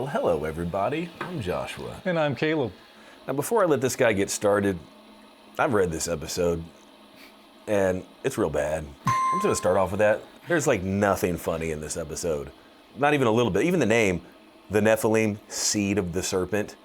Well, hello everybody, I'm Joshua. And I'm Caleb. Now before I let this guy get started, I've read this episode, and it's real bad. I'm just gonna start off with that. There's like nothing funny in this episode. Not even a little bit. Even the name, the Nephilim, seed of the serpent.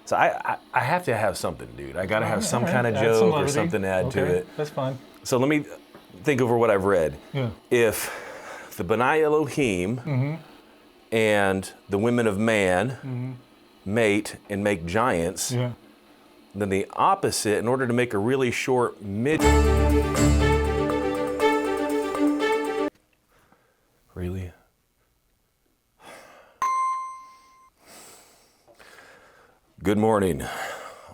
So I have to have something, dude. I gotta have some kind of joke or something to add to it. That's fine. So let me think over what I've read. Yeah. If the B'nai Elohim and the women of man mate and make giants, then the opposite, in order to make a really short Really? Good morning.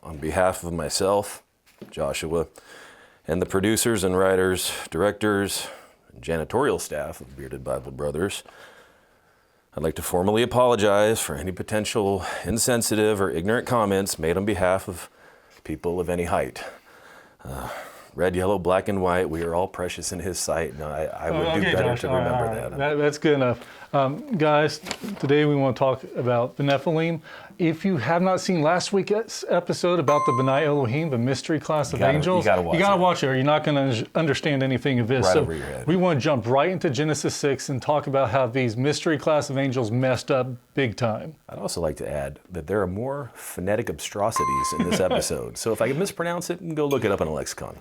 On behalf of myself, Joshua, and the producers and writers, directors, and janitorial staff of Bearded Bible Brothers, I'd like to formally apologize for any potential insensitive or ignorant comments made on behalf of people of any height. Red, yellow, black, and white, we are all precious in His sight. No, I would do better Josh, to remember that. That's good enough. Guys, today we want to talk about the Nephilim. If you have not seen last week's episode about the B'nai Elohim, the mystery class of angels, you gotta watch it or you're not going to understand anything of this. Right over your head. We want to jump right into Genesis 6 and talk about how these mystery class of angels messed up big time. I'd also like to add that there are more phonetic abstrosities in this episode. So if I can mispronounce it, go look it up in a lexicon.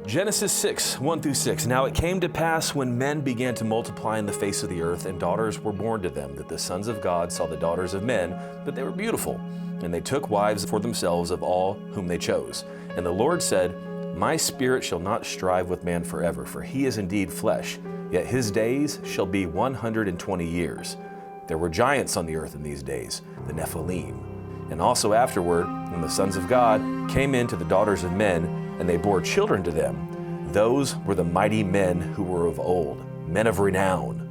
Genesis 6, 1-6. Now it came to pass when men began to multiply in the face of the earth, and daughters were born to them, that the sons of God saw the daughters of men, that they were beautiful. And they took wives for themselves of all whom they chose. And the Lord said, My spirit shall not strive with man forever, for he is indeed flesh, yet his days shall be 120 years. There were giants on the earth in these days, the Nephilim. And also afterward, when the sons of God came in to the daughters of men, and they bore children to them, those were the mighty men who were of old, men of renown.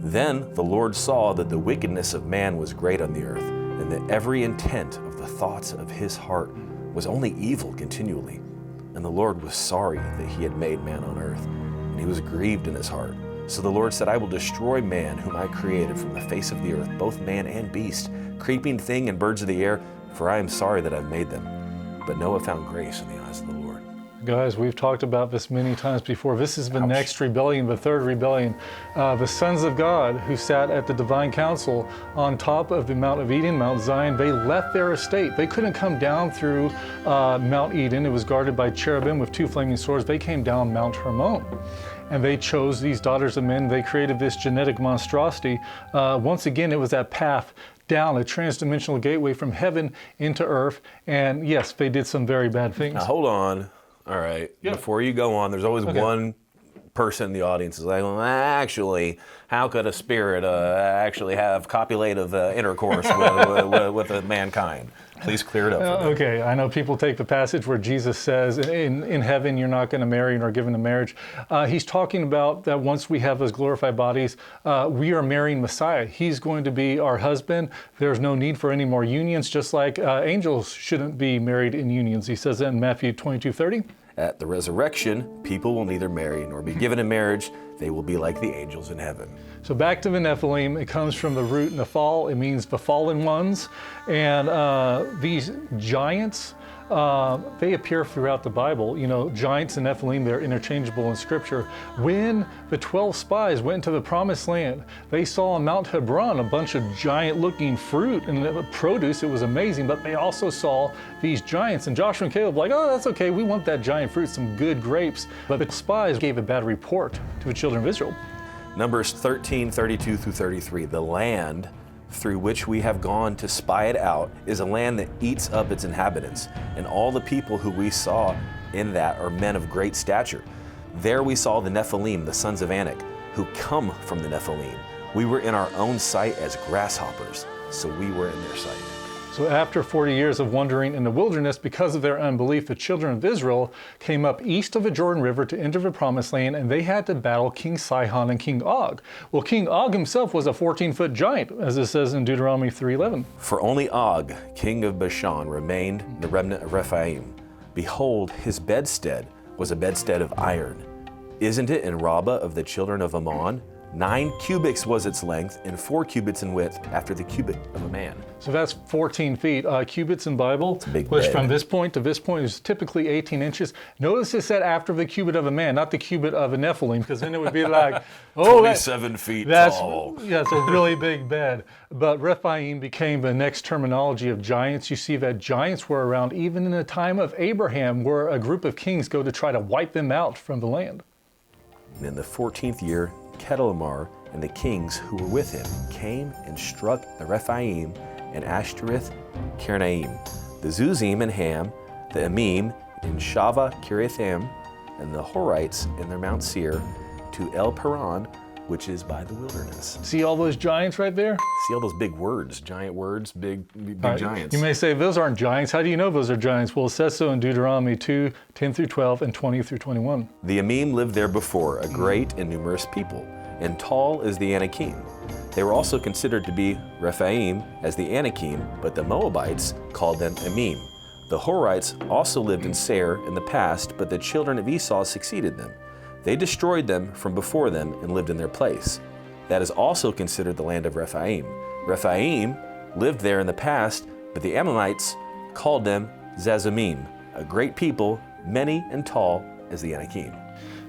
Then the Lord saw that the wickedness of man was great on the earth, and that every intent of the thoughts of his heart was only evil continually. And the Lord was sorry that he had made man on earth, and he was grieved in his heart. So the Lord said, I will destroy man whom I created from the face of the earth, both man and beast, creeping thing and birds of the air, for I am sorry that I've made them. But Noah found grace in the eyes of the Lord. Guys, we've talked about this many times before. This is the next rebellion, the third rebellion. The sons of God who sat at the divine council on top of the Mount of Eden, Mount Zion, they left their estate. They couldn't come down through Mount Eden. It was guarded by cherubim with two flaming swords. They came down Mount Hermon. And they chose these daughters of men. They created this genetic monstrosity. Once again, it was that path down, a transdimensional gateway from heaven into earth. And yes, they did some very bad things. Now hold on. All right. Yeah. Before you go on, there's always one person in the audience is like, well, actually, how could a spirit actually have copulative intercourse with mankind? Please clear it up for them. Okay, I know people take the passage where Jesus says, in heaven you're not going to marry nor given in marriage. He's talking about that once we have those glorified bodies, we are marrying Messiah. He's going to be our husband. There's no need for any more unions, just like angels shouldn't be married in unions. He says that in Matthew 22:30. At the resurrection, people will neither marry nor be given in marriage. They will be like the angels in heaven. So back to the Nephilim, it comes from the root naphal. It means the fallen ones. And these giants, they appear throughout the Bible. You know, giants and Nephilim, they're interchangeable in Scripture. When the 12 spies went into the Promised Land, they saw on Mount Hebron a bunch of giant-looking fruit and produce. It was amazing, but they also saw these giants. And Joshua and Caleb were like, oh, that's okay. We want that giant fruit, some good grapes. But the spies gave a bad report to the children of Israel. Numbers 13, 32 through 33. The land through which we have gone to spy it out is a land that eats up its inhabitants, and all the people who we saw in that are men of great stature. There we saw the Nephilim, the sons of Enoch, who come from the Nephilim. We were in our own sight as grasshoppers, so we were in their sight. So after 40 years of wandering in the wilderness because of their unbelief, the children of Israel came up east of the Jordan River to enter the Promised Land, and they had to battle King Sihon and King Og. Well, King Og himself was a 14-foot giant, as it says in Deuteronomy 3:11. For only Og, king of Bashan, remained the remnant of Rephaim. Behold, his bedstead was a bedstead of iron. Isn't it in Rabbah of the children of Ammon? 9 cubits was its length, and 4 cubits in width after the cubit of a man. So that's 14 feet. Cubits in Bible, big which bed. from this point to this point is typically 18 inches. Notice it said after the cubit of a man, not the cubit of a Nephilim, because then it would be like, oh, 27 feet that's tall. Yeah, it's a really big bed. But Rephaim became the next terminology of giants. You see that giants were around even in the time of Abraham, where a group of kings go to try to wipe them out from the land. And in the 14th year, Chedorlaomer and the kings who were with him came and struck the Rephaim and Ashtoreth Karnaim, the Zuzim and Ham, the Emim in Shava Kiriathaim, and the Horites in their Mount Seir, to El Paran, which is by the wilderness. See all those giants right there? See all those big words, giant words, big giants. You may say, those aren't giants. How do you know those are giants? Well, it says so in Deuteronomy 2, 10 through 12, and 20 through 21. The Emim lived there before, a great and numerous people, and tall as the Anakim. They were also considered to be Rephaim as the Anakim, but the Moabites called them Emim. The Horites also lived in Seir in the past, but the children of Esau succeeded them. They destroyed them from before them and lived in their place. That is also considered the land of Rephaim. Rephaim lived there in the past, but the Ammonites called them Zazimim, a great people, many and tall as the Anakim.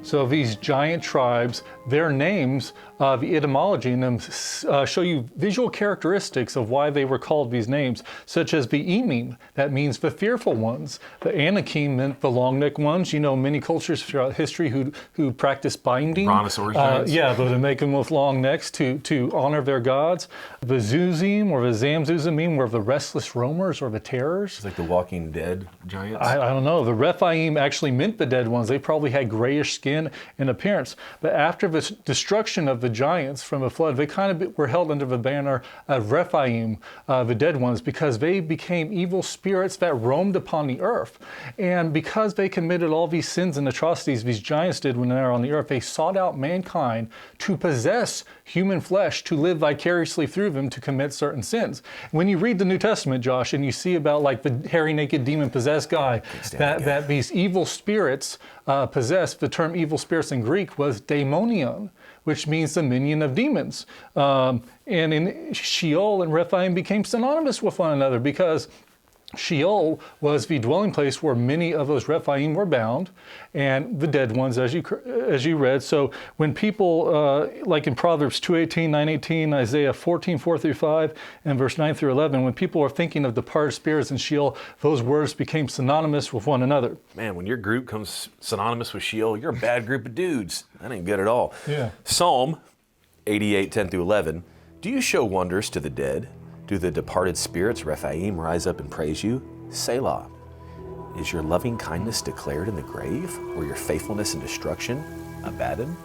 So these giant tribes, their names, the etymology in them show you visual characteristics of why they were called these names, such as the Emim, that means the fearful ones. The Anakim meant the long-necked ones. You know, many cultures throughout history who practice binding. Brontosaurus giants? Yeah, but to make them with long necks to honor their gods. The Zuzim or the Zamzuzimim were the restless roamers or the terrors. It's like the Walking Dead giants. I don't know. The Rephaim actually meant the dead ones. They probably had grayish skin and appearance. But after the destruction of the giants from the flood, they kind of were held under the banner of Rephaim, the dead ones, because they became evil spirits that roamed upon the earth. And because they committed all these sins and atrocities these giants did when they were on the earth, they sought out mankind to possess human flesh, to live vicariously through them to commit certain sins. When you read the New Testament, Josh, and you see about like the hairy, naked, demon-possessed guy that these evil spirits possessed, the term evil spirits in Greek was daimonion, which means the minion of demons. And in Sheol and Rephaim became synonymous with one another because Sheol was the dwelling place where many of those Rephaim were bound, and the dead ones, as you read. So when people, like in Proverbs 2:18, 9:18, Isaiah 14, 4 through 5, and verse 9 through 11, when people are thinking of departed spirits in Sheol, those words became synonymous with one another. Man, when your group comes synonymous with Sheol, you're a bad group of dudes. That ain't good at all. Yeah. Psalm 88, 10 through 11, do you show wonders to the dead? Do the departed spirits, Rephaim, rise up and praise you? Selah. Is your loving kindness declared in the grave, or your faithfulness in destruction, Abaddon?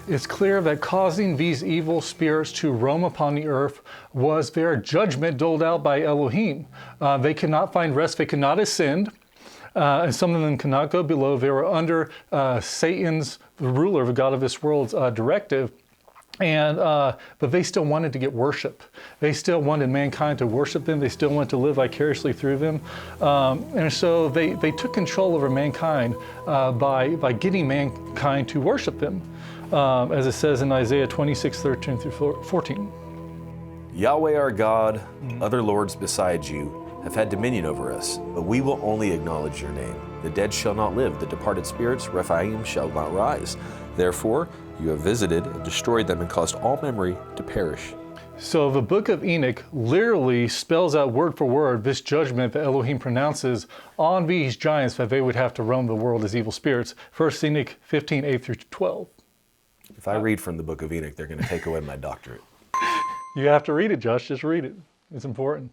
It's clear that causing these evil spirits to roam upon the earth was their judgment doled out by Elohim. They could not find rest, they could not ascend, and some of them could not go below. They were under Satan's, the ruler, the god of this world's directive. And but they still wanted to get worship. They still wanted mankind to worship them. They still wanted to live vicariously through them. And so they took control over mankind by getting mankind to worship them, as it says in Isaiah 26, 13 through 14. Yahweh our God, other lords besides you, have had dominion over us, but we will only acknowledge your name. The dead shall not live, the departed spirits, Rephaim, shall not rise. Therefore, you have visited and destroyed them and caused all memory to perish. So the book of Enoch literally spells out word for word this judgment that Elohim pronounces on these giants that they would have to roam the world as evil spirits. 1 Enoch 15, 8 through 12. If I read from the book of Enoch, they're going to take away my doctorate. You have to read it, Josh. Just read it. It's important.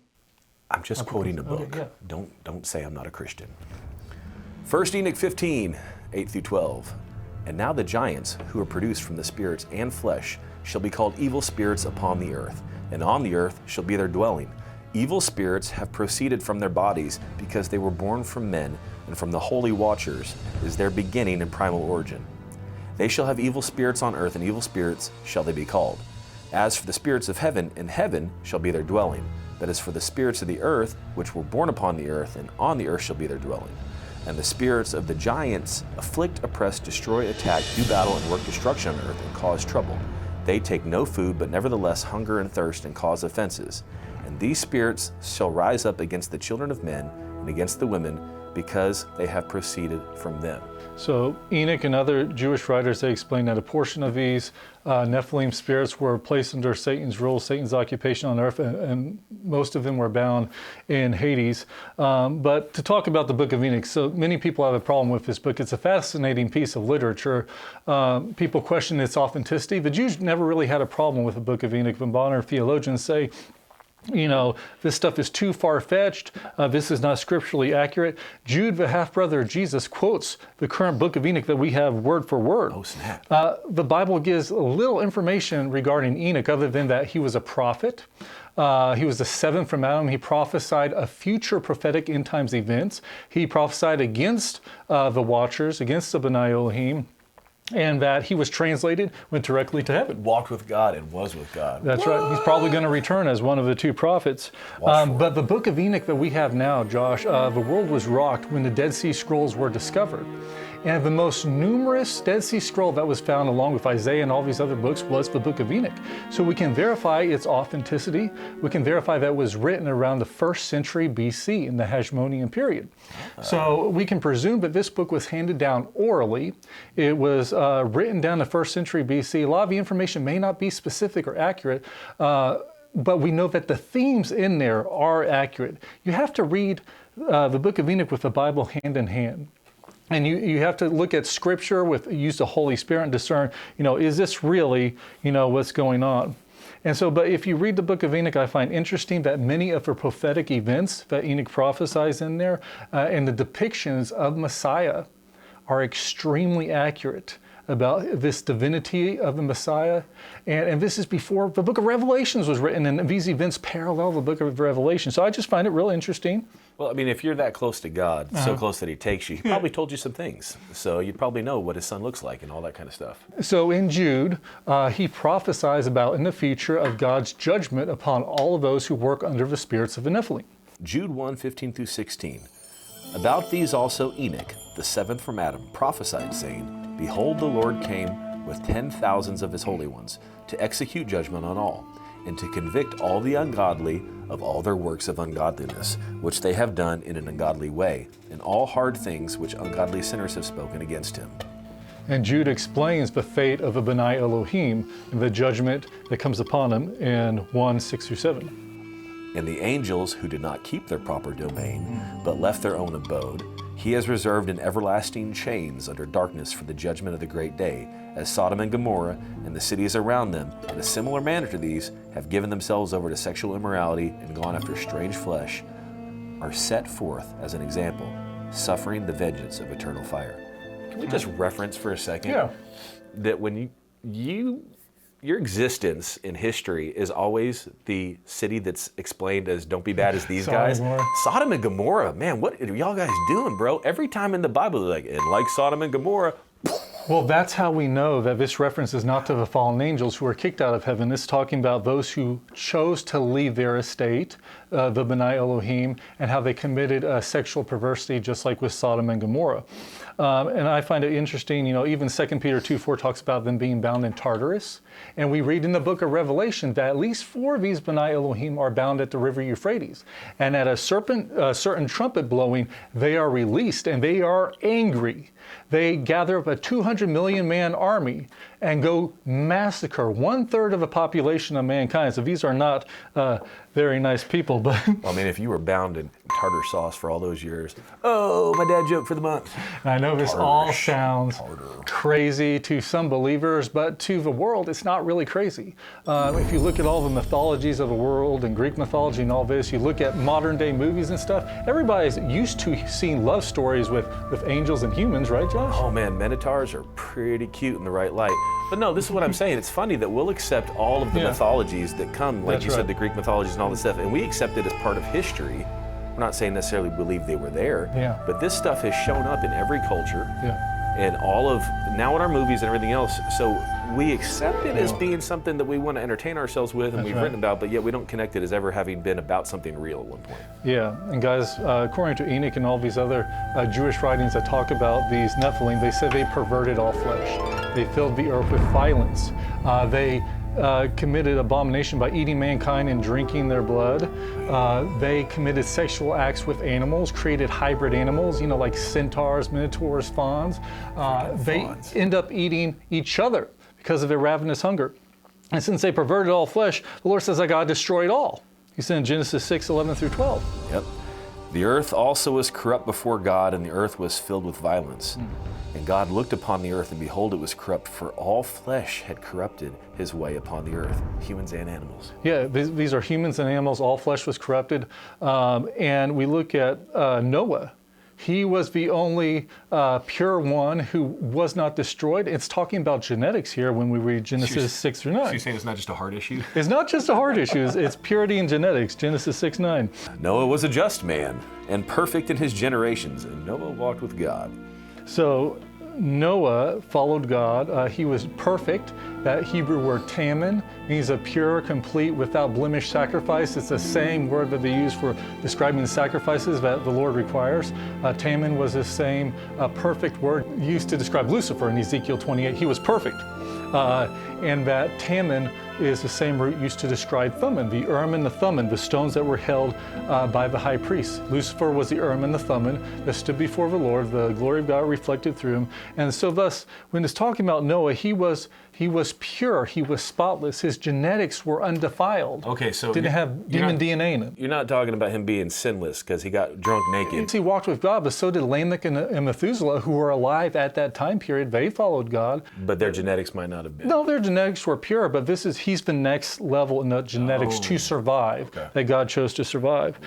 I'm just quoting a book. Okay, yeah. Don't say I'm not a Christian. 1 Enoch 15, 8 through 12. And now the giants, who are produced from the spirits and flesh, shall be called evil spirits upon the earth, and on the earth shall be their dwelling. Evil spirits have proceeded from their bodies, because they were born from men, and from the holy watchers is their beginning and primal origin. They shall have evil spirits on earth, and evil spirits shall they be called. As for the spirits of heaven, in heaven shall be their dwelling. That is for the spirits of the earth, which were born upon the earth, and on the earth shall be their dwelling. And the spirits of the giants afflict, oppress, destroy, attack, do battle, and work destruction on earth, and cause trouble. They take no food, but nevertheless hunger and thirst and cause offenses. And these spirits shall rise up against the children of men and against the women, because they have proceeded from them. So Enoch and other Jewish writers, they explain that a portion of these Nephilim spirits were placed under Satan's rule, Satan's occupation on earth, and most of them were bound in Hades. But to talk about the book of Enoch, so many people have a problem with this book. It's a fascinating piece of literature. People question its authenticity. The Jews never really had a problem with the book of Enoch, but modern theologians say, you know, this stuff is too far-fetched. This is not scripturally accurate. Jude, the half-brother of Jesus, quotes the current book of Enoch that we have word for word. Oh, snap. The Bible gives little information regarding Enoch other than that he was a prophet. He was the seventh from Adam. He prophesied a future prophetic end times events. He prophesied against the Watchers, against the B'nai Elohim, and that he was translated, went directly to heaven. Walked with God and was with God. That's right. He's probably going to return as one of the two prophets. But the book of Enoch that we have now, Josh, the world was rocked when the Dead Sea Scrolls were discovered. And the most numerous Dead Sea Scroll that was found along with Isaiah and all these other books was the book of Enoch. So we can verify its authenticity. We can verify that it was written around the 1st century BC in the Hasmonean period. So we can presume that this book was handed down orally. It was written down the 1st century BC. A lot of the information may not be specific or accurate, but we know that the themes in there are accurate. You have to read the book of Enoch with the Bible hand in hand. And you have to look at Scripture use the Holy Spirit and discern, you know, is this really, you know, what's going on? And so, but if you read the book of Enoch, I find interesting that many of the prophetic events that Enoch prophesies in there and the depictions of Messiah are extremely accurate about this divinity of the Messiah. And this is before the book of Revelations was written, and these events parallel the book of Revelation. So I just find it real interesting. Well, I mean, if you're that close to God, so close that he takes you, he probably told you some things. So you probably know what his son looks like and all that kind of stuff. So in Jude, he prophesies about in the future of God's judgment upon all of those who work under the spirits of the Nephilim. Jude 1:15-16. About these also Enoch, the seventh from Adam, prophesied, saying, Behold, the Lord came with 10,000s of his holy ones, to execute judgment on all, and to convict all the ungodly of all their works of ungodliness, which they have done in an ungodly way, and all hard things which ungodly sinners have spoken against him. And Jude explains the fate of the B'nai Elohim and the judgment that comes upon them in 1:6-7. And the angels who did not keep their proper domain, but left their own abode, he has reserved in everlasting chains under darkness for the judgment of the great day, as Sodom and Gomorrah and the cities around them, in a similar manner to these, have given themselves over to sexual immorality and gone after strange flesh, are set forth as an example, suffering the vengeance of eternal fire. Can we just reference for a second that when your existence in history is always the city that's explained as don't be bad as these guys. Sodom and Gomorrah, man, what are y'all guys doing, bro? Every time in the Bible, they're like, and like Sodom and Gomorrah. Well, that's how we know that this reference is not to the fallen angels who were kicked out of heaven. It's talking about those who chose to leave their estate, the B'nai Elohim, and how they committed sexual perversity, just like with Sodom and Gomorrah. And I find it interesting, you know, even 2 Peter 2:4 talks about them being bound in Tartarus. And we read in the book of Revelation that at least 4 of these B'nai Elohim are bound at the river Euphrates. And at a certain trumpet blowing, they are released and they are angry. They gather up a 200 million man army and go massacre 1/3 of the population of mankind. So these are not very nice people. But well, I mean, if you were bound in tartar sauce for all those years, oh, my dad joke for the month. I know this all sounds crazy to some believers, but to the world, it's not really crazy. If you look at all the mythologies of the world and Greek mythology and all this, you look at modern day movies and stuff, everybody's used to seeing love stories with angels and humans, right, Josh? Oh man, minotaurs are pretty cute in the right light. But no, this is what I'm saying. It's funny that we'll accept all of the mythologies that come, like said, the Greek mythologies and all this stuff, and we accept it as part of history. We're not saying necessarily believe they were there, but this stuff has shown up in every culture and all of, now in our movies and everything else. So we accept it as being something that we want to entertain ourselves with and we've written about, but yet we don't connect it as ever having been about something real at one point. Yeah, and guys, according to Enoch and all these other Jewish writings that talk about these Nephilim, they said they perverted all flesh. They filled the earth with violence. They committed abomination by eating mankind and drinking their blood. They committed sexual acts with animals, created hybrid animals, like centaurs, minotaurs, fawns. They end up eating each other because of their ravenous hunger. And since they perverted all flesh, the Lord says, I got to destroy it all. He said in Genesis 6:11 through 12. Yep. The earth also was corrupt before God, and the earth was filled with violence. And God looked upon the earth, and behold, it was corrupt, for all flesh had corrupted his way upon the earth, humans and animals. Yeah, these are humans and animals. All flesh was corrupted. And we look at Noah. He was the only pure one who was not destroyed. It's talking about genetics here when we read Genesis 6 through 9. So you're saying it's not just a heart issue? It's not just a heart issue. It's purity and genetics, Genesis 6:9. Noah was a just man and perfect in his generations, and Noah walked with God. So Noah followed God. He was perfect. That Hebrew word tamen means a pure, complete, without blemish sacrifice. It's the same word that they use for describing the sacrifices that the Lord requires. Tamen was the same perfect word used to describe Lucifer in Ezekiel 28. He was perfect. And that tamen is the same root used to describe Thummim, the Urim and the Thummim, the stones that were held by the high priest. Lucifer was the Urim and the Thummim that stood before the Lord, the glory of God reflected through him. And so thus, when it's talking about Noah, he was pure, he was spotless, his genetics were undefiled. Okay, so didn't have demon DNA in it. You're not talking about him being sinless because he got drunk naked. He walked with God, but so did Lamech and Methuselah, who were alive at that time period. They followed God. But their genetics might not have been. No, their genetics were pure, but he's the next level in the genetics to survive, that God chose to survive.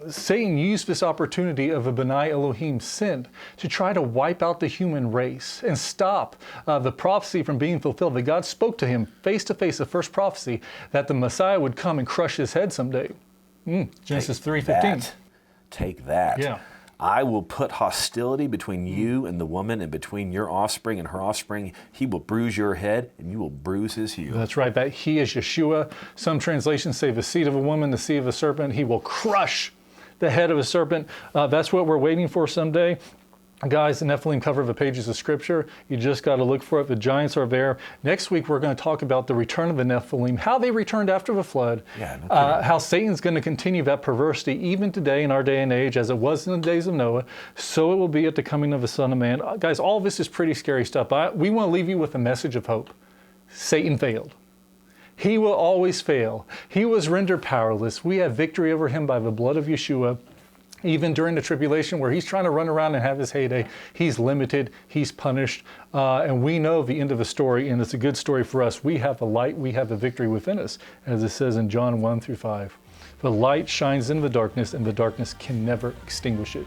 Satan used this opportunity of a Benai Elohim sin to try to wipe out the human race and stop the prophecy from being fulfilled, that God spoke to him face to face, the first prophecy, that the Messiah would come and crush his head someday. Genesis 3:15. Take that. Yeah. I will put hostility between you and the woman, and between your offspring and her offspring. He will bruise your head, and you will bruise his heel. That's right. That he is Yeshua. Some translations say the seed of a woman, the seed of a serpent. He will crush the head of a serpent. That's what we're waiting for someday. Guys, the Nephilim cover the pages of Scripture. You just got to look for it. The giants are there. Next week, we're going to talk about the return of the Nephilim, how they returned after the flood, how Satan's going to continue that perversity even today in our day and age, as it was in the days of Noah. So it will be at the coming of the Son of Man. Guys, all this is pretty scary stuff. We want to leave you with a message of hope. Satan failed. He will always fail. He was rendered powerless. We have victory over him by the blood of Yeshua. Even during the tribulation where he's trying to run around and have his heyday, he's limited, he's punished, and we know the end of the story, and it's a good story for us. We have the light, we have the victory within us, as it says in John 1 through 5. The light shines in the darkness, and the darkness can never extinguish it.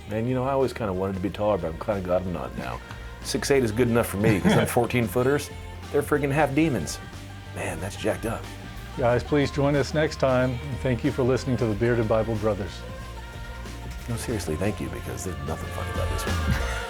Man, I always kind of wanted to be taller, but I'm kind of glad I'm not now. 6'8" is good enough for me, because them 14-footers, they're friggin' half demons. Man, that's jacked up. Guys, please join us next time, and thank you for listening to the Bearded Bible Brothers. No, seriously, thank you, because there's nothing funny about this one.